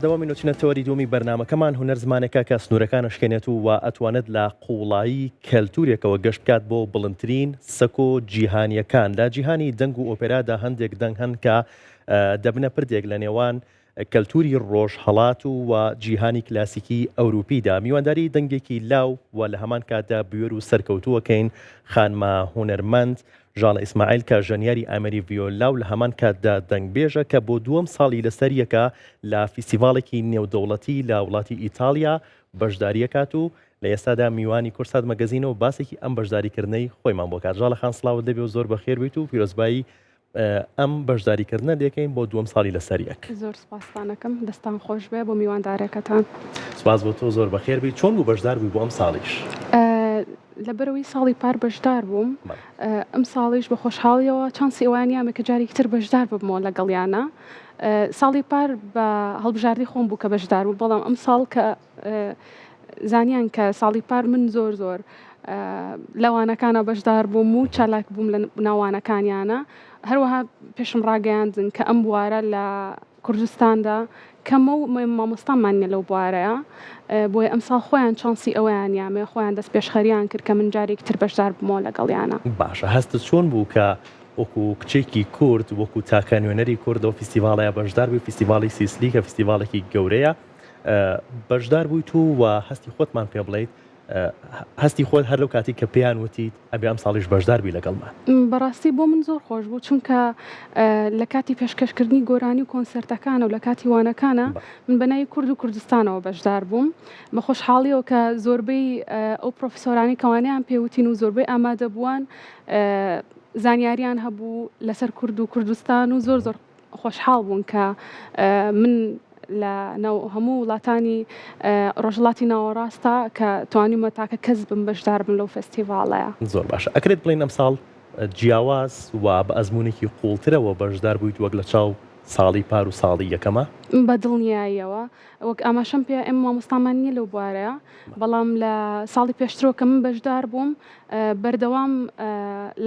دەوامی نوچینەتەوەری دومی بەرنامەکەمان هونەر زمانێکە کە سنوورەکانە شکێنێت و ئەتوانێت لە قوڵایی کەلتورێکەوە گەشت بکات بۆ بڵندترین سەک و جیهانیەکان. لە جیهانی دەنگ و ئۆپێرادا هەندێک دەنگ هەن کە دەبنە پردێک لە نێوان کەلتوری ڕۆژهەڵات و جیهانی کلاسیکی ئەوروپیدا. میوانداری دەنگێکی لاو و لە هەمان کاتدا بوێر و سەرکەوتووەکەین خانمە هونەرمەند ژاڵە ئیسماعیل کە ژەنیاری ئامەری ڤیۆلا و لە هەمان کاتدا دەنگبێژە کە بۆ دووەم ساڵی لەسەریەکە لە فیستیڤاڵێکی نێودەوڵەتی لە وڵاتی ئیتالیا بەشداریەکات و لە ئێستادا میوانی کورسات مەگەزینەوە باسێکی ئەم بەشداریکردنەی خۆیمان بۆ کات. ژاڵە خان سڵاوت دەبێ و زۆر بەخێر بیت و پیرۆزبایی ئەم بەشداریکردنە دێکەین بۆ دووەم ساڵی لەسەریەک. زۆر سپاستانەکەم، دەستان خۆش بێ بۆ میواندارێکەکان. سپاس بۆ تۆ، زۆر بەخێر بیت. چۆن بوو بەشدار بووی بۆ ئەم ساڵیش؟ لەبەرەوەی ساڵی پار بەشدار بووم، ئەم ساڵیش بە خۆشحاڵیەوە چانسی ئەوانیامە کە جارێکی تر بەشدار ببمەوە لەگەڵیانە. ساڵی پار بە هەڵبژاردی خۆم بوو کە بەشدار بوو، بەڵام ئەم ساڵ کە زانیان کە ساڵی پار من زۆر لەوانەکانە بەشدار بووم و چالاک بووم لە ناوانەکانیانە. هەروەها پێشم ڕاگەیاندن کە ئەم بوارە لە کوردستاندا کەمە و مامۆستامان نیە لەو بوارەیە، بۆیە ئەم ساڵ خۆیان چانسی ئەویان یامێ خۆیان دەست پێشخەریان کرد کە من جارێک تر بەشدار بمەوە لەگەڵیانە. باشە، هەستت چۆن بوو کە وەکو کچێکی کورد وەکو تاکانوێنەری کوردەوە فیستیڤاڵەیە بەشدار بووی؟ فیستیڤاڵی سیسلی کە فیستیڤاڵێکی گەورەیە بەشدار بوویت و هەستی خۆتمان پێ بڵێیت، هەستی خۆت هەر لەو کاتی کە پێیان وتیت ئەبێ ئەم ساڵیش بەشدار بی لەگەڵمان؟ بەڕاستی بۆ من زۆر خۆش بوو، چونکە لە کاتی پێشکەشکردنی گۆرانی و کۆنسەرتەکانە و لە کاتی وانەکانە من بەناوی کورد و کوردستانەوە بەشدار بووم. بە خۆشحاڵیەوە کە زۆربەی ئەو پرۆفیسۆرانی کەوانیان پێوتین و زۆربەی ئامادە بووان زانیاریان هەبوو لەسەر کورد و کوردستان و زۆر خۆشحاڵ بوون کە من لە هەموو وڵاتانی ڕۆژهەڵاتی ناوەڕاستە کە توانیمە تاکە کەس بم بەشدار بن لەو فستیڤاڵەیە. زۆر باشە. ئەکرێت بڵێن ئەم ساڵ جیاواز و بە ئەزمونێکی قوڵترەوە بەشدار بوویت وەک لە چاو ساڵی پار و ساڵی یەکەمە؟ بە دڵنیاییەوە، وەک ئاماشەم پێ ئێمە مامۆستامان نیە لەو بوارەیە، بەڵام لە ساڵی پێشترەوە کە من بەشدار بووم بەردەوام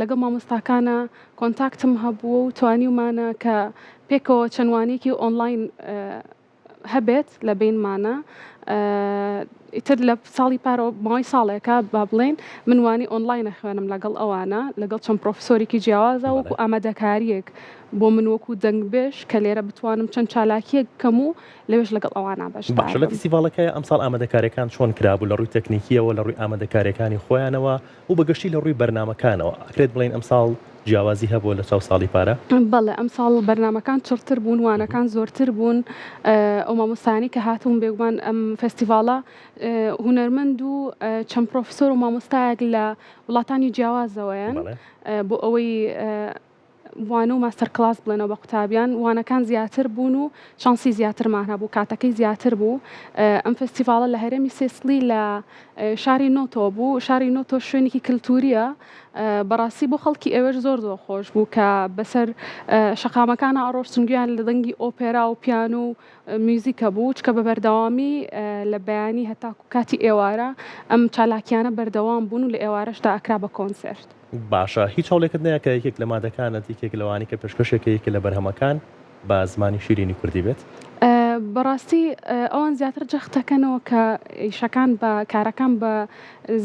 لەگەڵ مامۆستاکانە کۆنتاکتم هەبووە و توانیمانە کە پێکەوە چەندوانێکی ئۆنلاین هەبێت لە بینمانە. ئیتر لە ساڵی پارەوە ماوەی ساڵێکە با بڵێن من وانی ئۆنلاینە خوێنم لەگەڵ ئەوانە، لەگەڵ چەند پرۆفسۆرێکی جیاوازە وەکو ئامادەکاریەک بۆ من وەکو دەنگبێژ کە لێرە بتوانم چەند چالاکیەک کەم و لەوێش لەگەڵ ئەوانە بەشدار بم. باشە، لە فیستیڤاڵەکە ئەم ساڵ ئامادەکاریەکان چۆن کرابوو لە ڕووی تەکنیکیەوە، لە ڕووی ئامادەکاریەکانی خۆیانەوە و بەگشتی لە ڕووی بەرنامەکانەوە؟ ئەکرێت بڵێن ئەم ساڵ جیاوازی هەبووە لە چاو ساڵی پارە؟ بەڵێ، ئەم ساڵ بەرنامەکان چڕتر بوون، وانەکان زۆرتر بوون. ئەو مامۆستانی کە هاتوون بێگومان ئەم فستیڤاڵە هونەرمەند و چەند پرۆفیسۆر و مامۆستایەک لە وڵاتانی جیاوازەوەیان بۆ ئەوەی وانە و ماستەر کلاس بڵێنەوە بە قوتابیان. وانەکان زیاتر بوون و شانسی زیاترمان هەبوو، کاتەکەی زیاتر بوو. ئەم فستیڤاڵە لە هەرێمی سێسلی لە شاری نۆتۆ بوو. شاری نۆتۆ شوێنێکی کللتوریە، بەڕاستی بۆ خەڵکی ئێوەش زۆر خۆش بوو کە بەسەر شەقامەکانە ئاڕۆشتنگویان لە دەنگی ئۆپێرا و پیانۆ و میوزیکە بوو، چکە بە بەردەوامی لە بەیانی هەتاکو کاتی ئێوارە ئەم چالاکیانە بەردەوام بوون و لە ئێوارەشدا ئەکرا بە کۆنسەرت. باشە، هیچ هەوڵێکت نەیە کە یەکێک لە مادەکانت یەکێک لەوانی کە پێشکەشێکی لە بەرهەمەکان بە زمانی شیرینی کوردی بێت؟ بەڕاستی ئەوان زیاتر جەختەکەنەوە کە ئیشەکان بە کارەکان بە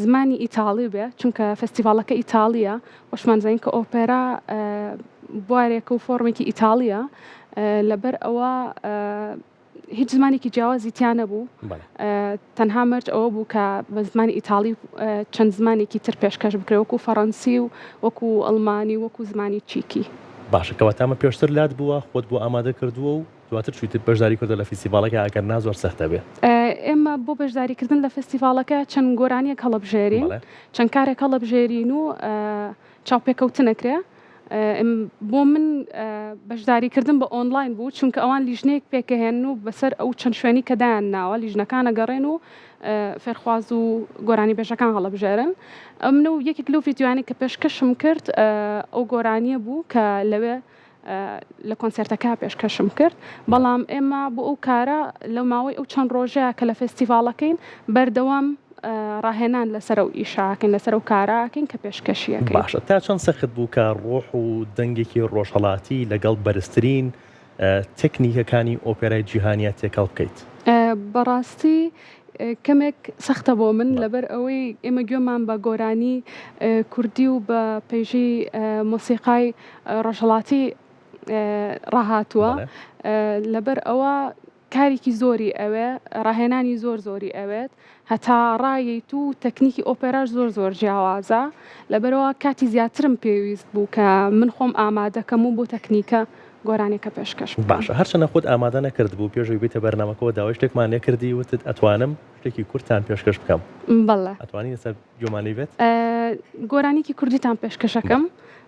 زمانی ئیتاڵی بێ، چونکە فستیڤاڵەکە ئیتاڵیە، وەشمان زانین کە ئۆپێرا بوارێکە و فۆرمێکی ئیتاڵیە، لەبەر ئەوە هیچ زمانێکی جیاوازی تیان نەبوو. تەنها مەرج ئەوە بوو کە بە زمانی ئیتاڵی چەند زمانێکی تر پێشکەش بکرێت، وەکو فەڕەنسی و وەکو ئەڵمانی وەکو زمانی چیکی. باشە، کەواتامە پێشتر لات بووە خۆت بۆ ئامادە کردووە و دواتر چیتر بەشداری کردە لە فستیڤاڵەکە ئەگەر نا زۆر سەختە بێ؟ ئێمە بۆ بەشداریکردن لە فستیڤاڵەکە چەند گۆرانیەک هەڵەبژێرین، چەند کارێک هەڵەبژێرین و چاوپێکەوتنەکرێ. بۆ من بەشداریکردن بە ئۆنلاین بوو، چونکە ئەوان لیژنەیەک پێکەهێن و بەسەر ئەو چەند شوێنی کە دایان ناوە لیژنەکانە گەڕێن و فێرخواز و گۆرانی بێژەکان هەڵەبژێرن. منە و یەکێک لەو ڤیدیۆیانی کە پێشکەشم کرد ئەو گۆرانیە بوو کە لەوێ لە کۆنسەرتەکە پێشکەشم کرد. بەڵام ئێمە بۆ ئەو کارە لەو ماوەی ئەو چەند ڕۆژەیە کە لە فستیڤاڵەکەین بەردەوام ڕاهێنان لەسەر ئەو ئیشاکەین، لەسەر ئەو کاراکەین کە پێشکەشیەکەین. باشە، تا چەند سەخت بوو کە ڕۆح و دەنگێکی ڕۆژهەڵاتی لەگەڵ بەرزترین تەکنیکەکانی ئۆپێرای جیهانیە تێکەڵ بکەیت؟ بەڕاستی کەمێک سەختە بۆ من لەبەر ئەوەی ئێمە گوێمان بە گۆرانی کوردی و بە پێیژەی مۆسیقای ڕۆژهەڵاتی ڕاهاتووە لەبەر ئەوە کارێکی زۆری ئەوێ ڕاهێنانی زۆری ئەوێت هەتا ڕایەیت و تەکنیکی ئۆپێراش زۆر جیاوازە لەبەرەوە کاتی زیاترم پێویست بوو کە من خۆم ئامادەکەم و بۆ تەکنیکە گۆرانێکە پێشکەش باشە هەرچەنە خۆت ئامادە نەکرد بوو پێشەوەی بێتە بەرنامەکەەوە داوای شتێکمان لێکردی وتت ئەتوانم شتێکی کورتتان پێشکەش بکەم بەڵێ ئەتوانی لەسەر گومانی بێت گۆرانێکی کوردیتان پێشکەشەکەم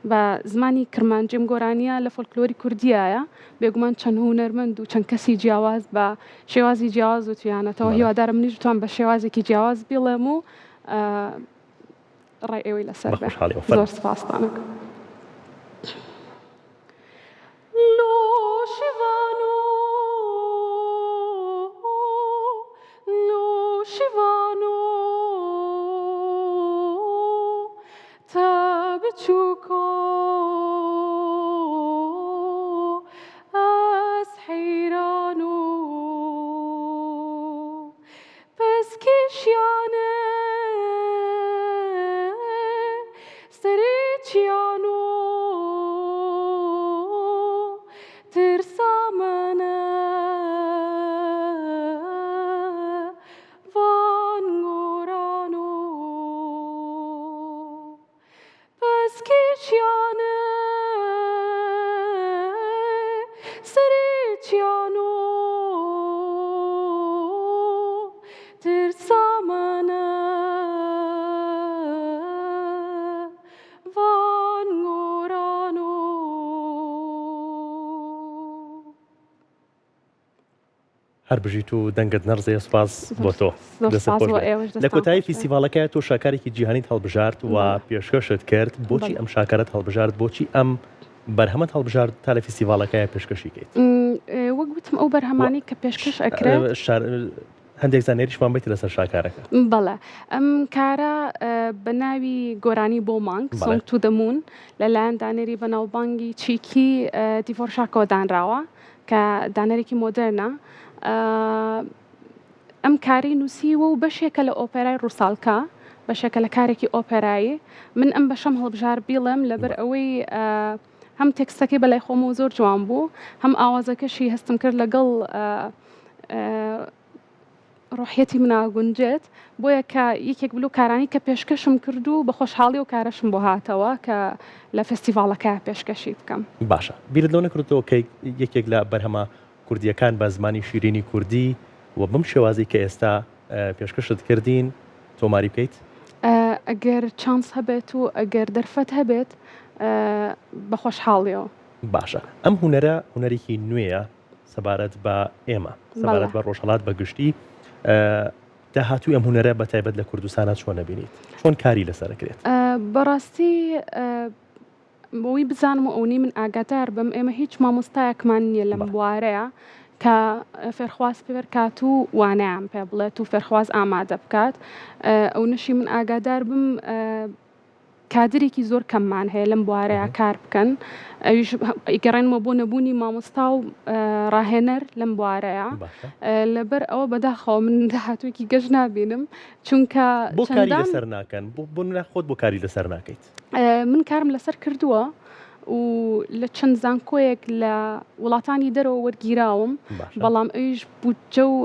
بە زمانی کرمانجیم گۆرانیە لە فۆلکلۆری کوردیایە بێگومان چەند هونەرمەند و چەند کەسی جیاواز بە شێوازی جیاواز و توانێتەوە هیوادارم منیش بتوان بە شێوازێکی جیاواز بڵێم و ڕای ئێوەی لەسەر بێ زۆر سپاستانەکەم. هەر بژیت و دەنگت نەرزێ سوپاس بۆ تۆ لە کۆتایی فیستیڤالەکە تۆ شاکارێکی جیهانیت هەڵبژارد و پێشکەشت کرد بۆچی ئەم شاکارەت هەڵبژارد بۆچی ئەم بەرهەمەت هەڵبژارد تا لە فیستیڤالەکەیە پێشکەشی کەیت؟ وەک گوتم ئەو بەرهەمانی کە پێشکەش ئەکرێت هەندێک زانێریشمان بیت لەسەر شاکارەکە. بەڵێ ئەم کارە بە ناوی گۆرانی بۆ مانگ سۆنگ تو دە مون لەلایەن دانێری بەناوبانگی چیکی دیڤۆرشاکۆ دانراوە کە دانەرێکی مۆدەرنە. ئەم کاری نووسیوە و بەشێکە لە ئۆپێرای ڕووساڵکە بەشێکە لە کارێکی ئۆپێرایی من ئەم بەشەم هەڵبژار بیڵم لەبەر ئەوەی هەم تێکستەکەی بەلای خۆم و زۆر جوان بوو هەم ئاوازەکەشی هەستم کرد لەگەڵ ڕۆحیەتی مناگونجێت بۆیە کە یەکێک بلو کارانی کە پێشکەشم کرد و بە خۆشحاڵی و کارەشم بۆ هاتەوە کە لە فستیڤالەکە پێشکەشی بکەم. باشە بیرت لەو نەکردەوە کە یەکێک لە بەرهەمە کوردیەکان بە زمانی شیرینی کوردی و بم شێوازی کە ئێستا پێشکەشت کردین تۆماری بکەیت؟ ئەگەر چانس هەبێت و ئەگەر دەرفەت هەبێت بە خۆشحاڵیەوە. باشە ئەم هونەرە هونەرێکی نوێیە سەبارەت بە ئێمە سەبارەت بە ڕۆژهەڵات بە گشتی داهاتووی ئەم هونەرە بە تایبەت لە کوردستانە چۆن نەبینیت چۆن کاری لەسەرەکرێت؟ بەڕاستی بۆی بزانم و ئەوەی من ئاگادار بم ئێمە هیچ مامۆستایەکمان نییە لەم بوارەیە کە فێرخواز پێبەرکات و وانەیان پێ بڵێت و فێرخواز ئامادە بکات. ئەو نشی من ئاگادار بم کادرێکی زۆر کەممان هەیە لەم بوارەیە کار بکەن ئیگەڕێنمە بۆ نەبوونی مامۆستا و ڕاهێنەر لەم بوارەیە لەبەر ئەوە بەداخەوە من داهاتوویەکی گەشت نابینم چونکە بۆ کاری لەسەر ناکەن بۆ خۆت بۆ کاری لەسەر ناکەیت؟ من کارم لەسەر کردووە و لە چەند زانکۆیەک لە وڵاتانی دەرەوە وەرگیراوم بەڵام ئەویش بودجە و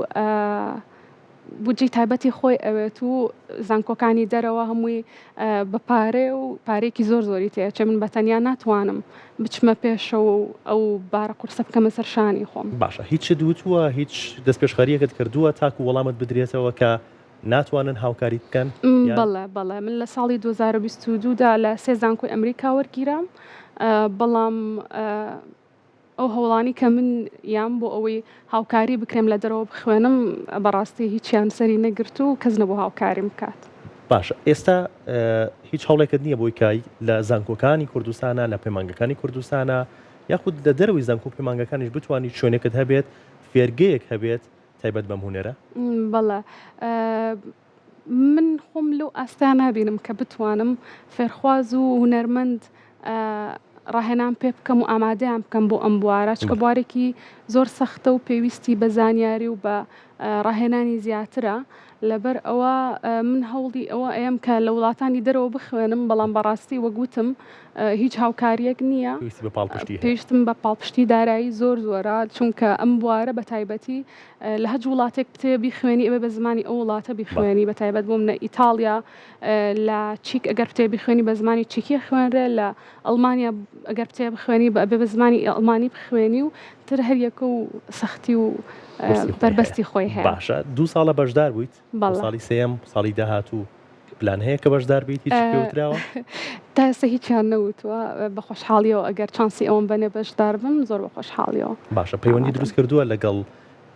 بودجەی تایبەتی خۆی ئەوێت و زانکۆکانی دەرەوە هەمووی بە پارێ و پارێکی زۆری تەیە چە من بەتەنیا ناتوانم بچمە پێشەوە و ئەو بارە قورسە بکەمە سەر شانی خۆم. باشە هیچ دووتووە هیچ دەست پێشخەریەکەت کردووە تاکو وەڵامت بدرێتەوە کە ناتوانن هاوکاری بکەن؟ بەڵێ من لە ساڵی 2022دا لە 3 زانکۆی ئەمریکا وەرگیرام بەڵام ئەو هەوڵانی کە من یان بۆ ئەوەی هاوکاری بکرێم لە دەرەوە بخوێنم بەڕاستی هیچیان سەری نەگرت و کەس نەبوو هاوکاریم بکات. باشە ئێستا هیچ هەوڵێکت نییە بۆی کای لە زانکۆکانی کوردستانە لە پەیمانگەکانی کوردستانە یاخود لە دەروی زانکۆ پەیمانگەکانیش بتوانیت شوێنێکت هەبێت فێرگەیەک هەبێت تایبەت بەم هونەرە؟ بەڵێ من خۆم لەو ئاستا نابینم کە بتوانم فێرخواز و هونەرمەند ڕاهێنان پێ بکەم و ئامادەیان بکەم بۆ ئەم بوارە چکە بوارێکی زۆر سەختە و پێویستی بە زانیاری و بە ڕاهێنانی زیاترە لەبەر ئەوە من هەوڵی ئەوە ئەم کە لە وڵاتانی دەرەوە بخوێنم بەڵام بەڕاستی وەگوتم هیچ هاوکاریەک نییە پێویستم بە پاڵپشتی دارایی زۆر زۆرە چونکە ئەم بوارە بە تایبەتی لە هەج وڵاتێک بتێ بیخوێنی ئەوێ بە زمانی ئەو وڵاتە بیخوێنی بە تایبەت بۆ منە ئیتالیا لە چیک ئەگەر بتێ بیخوێنی بە زمانی چیکی خوێنرێ لە ئەڵمانیا ئەگەر بتێ بخوێنی بە زمانی ئەڵمانی بخوێنی و تر هەریەکە و سەختی و بربەستی خۆی هەیە. باشە 2 ساڵە بەشدار بوویت ساڵی سێم ساڵی داهاتوو پلان هەیە کە بەشدار بیت هیچ پێوتراوە تا ئێستا هیچیان نەوتوە بە خۆشحاڵیەوە ئەگەر چانسی ئەوم بنێ بەشدار بم زۆر بە خۆشحاڵیەوە. باشە پەیوەندی دروست کردووە لەگەڵ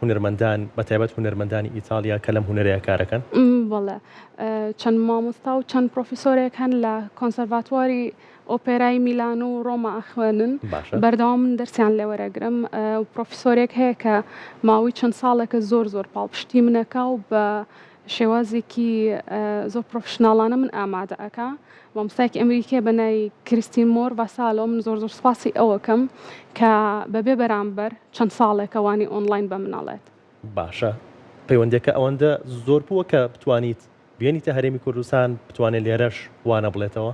هونەرمەندان بە تایبەت هونەرمەندانی ئیتالیا کە لەم هونەرەیە کارەکەن؟ بەڵێ چەند مامۆستا و چەند پرۆفیسۆرێک هەن لە کۆنسەرواتواری ئۆپێرای میلان و ڕۆما ئەخوێنن بەردەوام من دەرسیان لێ وەرەگرم و پرۆفیسۆرێک هەیە کە ماوەی چەند ساڵێکە زۆر پاڵپشتی منەکە و بە شێوازێکی زۆر پرۆفشناڵانە من ئامادە ئەکا مامۆستایەکی ئەمریکیە بەنای کریستین مۆر ڤاسالۆ من زۆر سوپاسی ئەوەکەم کە بەبێ بەرامبەر چەند ساڵێکە وانی ئۆنلاین بە مناڵێت. باشە پەیوەندێکە ئەوەندە زۆر بووە کە بتوانیت بێنیتە هەرێمی کوردستان بتوانێت لێرەش وانە بڵێتەوە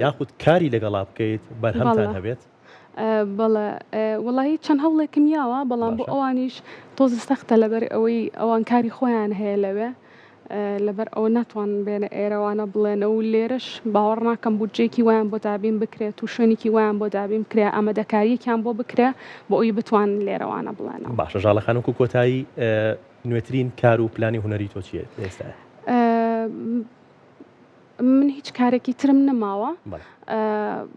یاخود کاری لەگەڵا بکەیت بەرهەمتان هەبێت؟ بەڵێ وڵایی چەند هەوڵێکم یاوە بەڵام بۆ ئەوانیش تۆزی سەختە لەبەر ئەوەی ئەوان کاری خۆیان هەیە لەوێ لەبەر ئەوە ناتوان بێنە ئێرەوانە بڵێنە و لێرەش باوەڕ ناکەم بودجێکی وایان بۆ دابین بکرێت و شوێنێکی وایان بۆ دابین بکرێ ئامادەکاریەکیان بۆ بکرێ بۆ ئەوی بتوان لێرەوانە بڵێنە. باشە ژاڵە خانم و کۆتایی نوێترین کار و پلانی هونەری تۆ چیە ئێستا؟ من هیچ کارێکی ترم نەماوە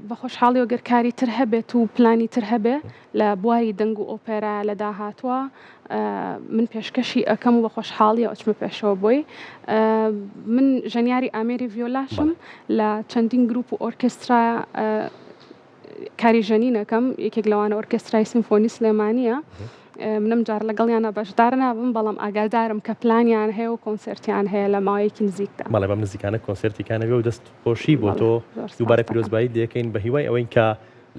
بە خۆشحاڵی وەگەر کاری تر هەبێت و پلانی تر هەبێ لە بواری دەنگ و ئۆپێرا لە داهاتوە من پێشکەشی ئەەکەم و بە خۆشحاڵی ئەوچمە پێشەوە بۆی من ژەنیاری ئامێری ڤیۆلاشم لە چەندین گروپ و ئۆرکسترا کاری ژەنینەکەم یەکێک لەوانە ئۆرکسترای سیمفۆنی سلێمانیە منم جار لەگەڵیانە بەشدار نابم بەڵام ئاگادارم کە پلانیان هەیە و کۆنسرتیان هەیە لە ماوەیەکی نزیکدا. بەڵێ بەم نزیکانە کۆنسرتیکانەوێ و دەست خۆشی بۆ تۆ دووبارە پیرۆزبایی دەکەین بە هیوای ئەوەی کە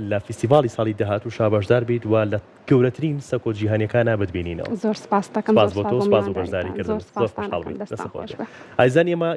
لە فیستیڤاڵی ساڵی داهاتوو شابەشدار بیت و لە گەورەترین سەکۆ جیهانیەکانە بتبینینەوە. زۆر سپاس دەکەم بۆ تۆ سپاس و بەشداری کردن زۆر خۆشحاڵ بووین. ئایزان ئێمە